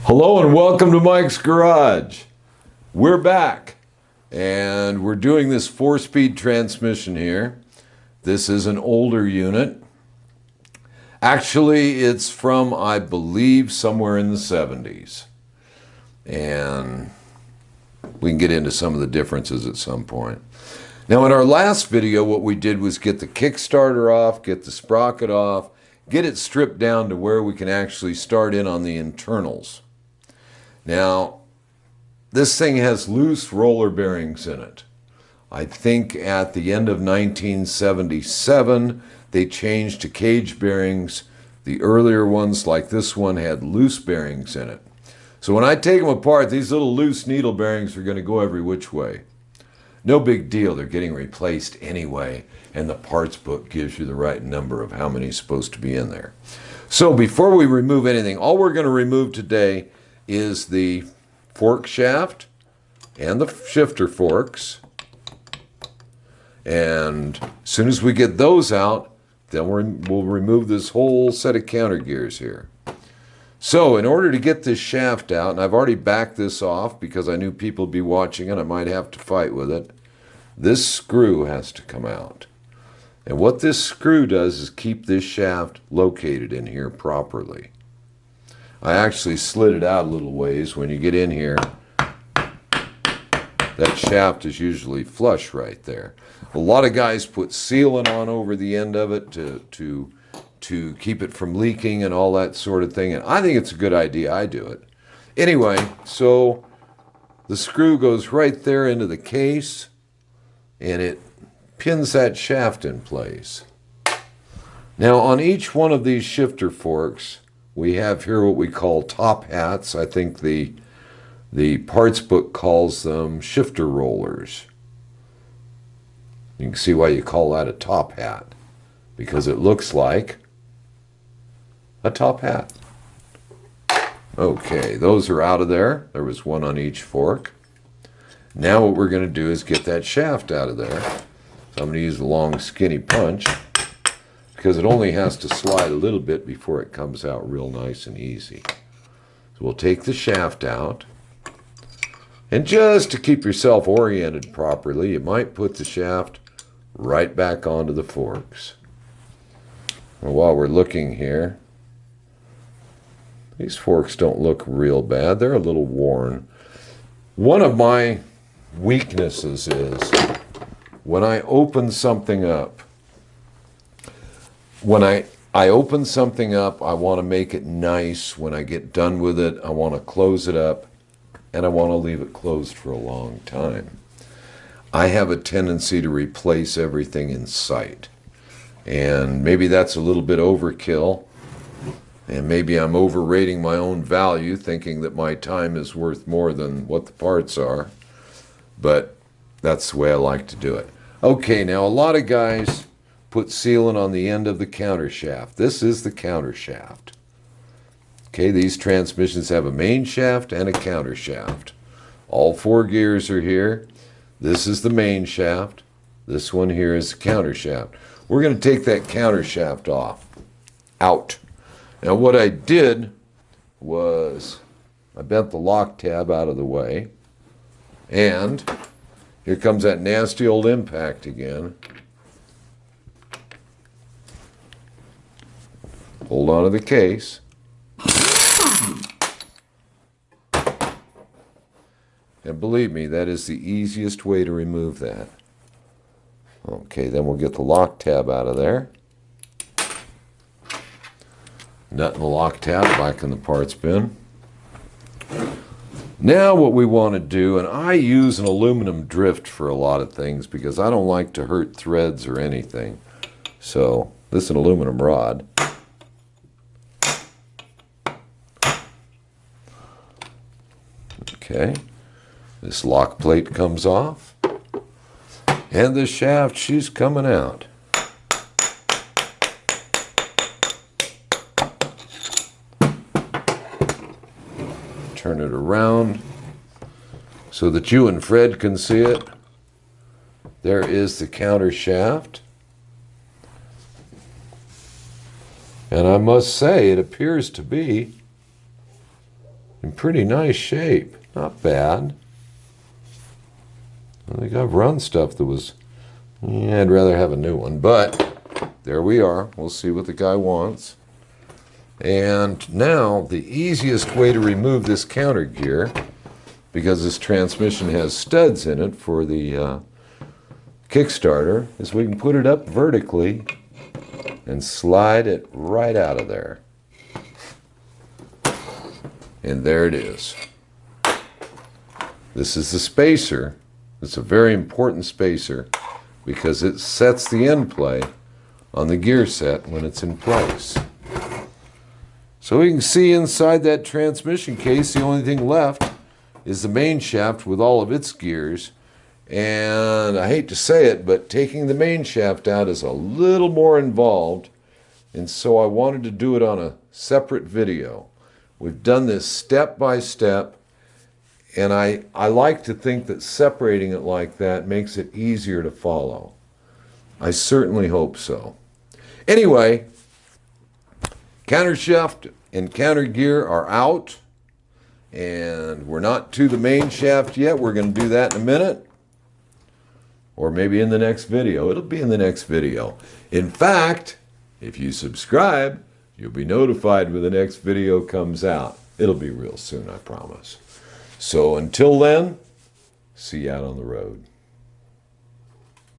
Hello and welcome to Mike's Garage. We're back and we're doing this 4-speed transmission here. This is an older unit. Actually, it's from, I believe, somewhere in the 70s. And we can get into some of the differences at some point. Now, in our last video, what we did was get the Kickstarter off, get the sprocket off, get it stripped down to where we can actually start in on the internals. Now, this thing has loose roller bearings in it. I think at the end of 1977, they changed to cage bearings. The earlier ones, like this one, had loose bearings in it. So when I take them apart, these little loose needle bearings are going to go every which way. No big deal, they're getting replaced anyway, and the parts book gives you the right number of how many is supposed to be in there. So before we remove anything, all we're going to remove today is the fork shaft and the shifter forks. And as soon as we get those out, then we'll remove this whole set of counter gears here. So in order to get this shaft out, and I've already backed this off because I knew people would be watching and I might have to fight with it, this screw has to come out. And what this screw does is keep this shaft located in here properly. I actually slid it out a little ways. When you get in here, that shaft is usually flush right there. A lot of guys put sealant on over the end of it to keep it from leaking and all that sort of thing. And I think it's a good idea. I do it. Anyway, so the screw goes right there into the case and it pins that shaft in place. Now on each one of these shifter forks, we have here what we call top hats. I think the parts book calls them shifter rollers. You can see why you call that a top hat, because it looks like a top hat. Okay, those are out of there. There was one on each fork. Now what we're going to do is get that shaft out of there. So I'm going to use a long skinny punch, because it only has to slide a little bit before it comes out real nice and easy. So we'll take the shaft out. And just to keep yourself oriented properly, you might put the shaft right back onto the forks. And while we're looking here, these forks don't look real bad. They're a little worn. One of my weaknesses is when I open something up, when I open something up, I want to make it nice. When I get done with it, I want to close it up, and I want to leave it closed for a long time. I have a tendency to replace everything in sight. And maybe that's a little bit overkill, and maybe I'm overrating my own value, thinking that my time is worth more than what the parts are, but that's the way I like to do it. Okay, now a lot of guys put sealant on the end of the countershaft. This is the countershaft. Okay, these transmissions have a main shaft and a countershaft. All 4 gears are here. This is the main shaft. This one here is the countershaft. We're going to take that countershaft off. Out. Now what I did was I bent the lock tab out of the way, and here comes that nasty old impact again. Hold on to the case. And believe me, that is the easiest way to remove that. Okay, then we'll get the lock tab out of there. Nut in the lock tab back in the parts bin. Now what we want to do, and I use an aluminum drift for a lot of things because I don't like to hurt threads or anything. So this is an aluminum rod. Okay, this lock plate comes off, and the shaft, she's coming out. Turn it around so that you and Fred can see it. There is the counter shaft. And I must say, it appears to be in pretty nice shape. Not bad. I think I've run stuff that was, yeah, I'd rather have a new one, but there we are. We'll see what the guy wants. And now the easiest way to remove this counter gear, because this transmission has studs in it for the Kickstarter, is we can put it up vertically and slide it right out of there. And there it is. This is the spacer. It's a very important spacer because it sets the end play on the gear set when it's in place. So we can see inside that transmission case, the only thing left is the main shaft with all of its gears. And I hate to say it, but taking the main shaft out is a little more involved. And so I wanted to do it on a separate video. We've done this step by step. And I like to think that separating it like that makes it easier to follow. I certainly hope so. Anyway, countershaft and counter gear are out. And we're not to the main shaft yet. We're going to do that in a minute. Or maybe in the next video. It'll be in the next video. In fact, if you subscribe, you'll be notified when the next video comes out. It'll be real soon, I promise. So until then, see you out on the road.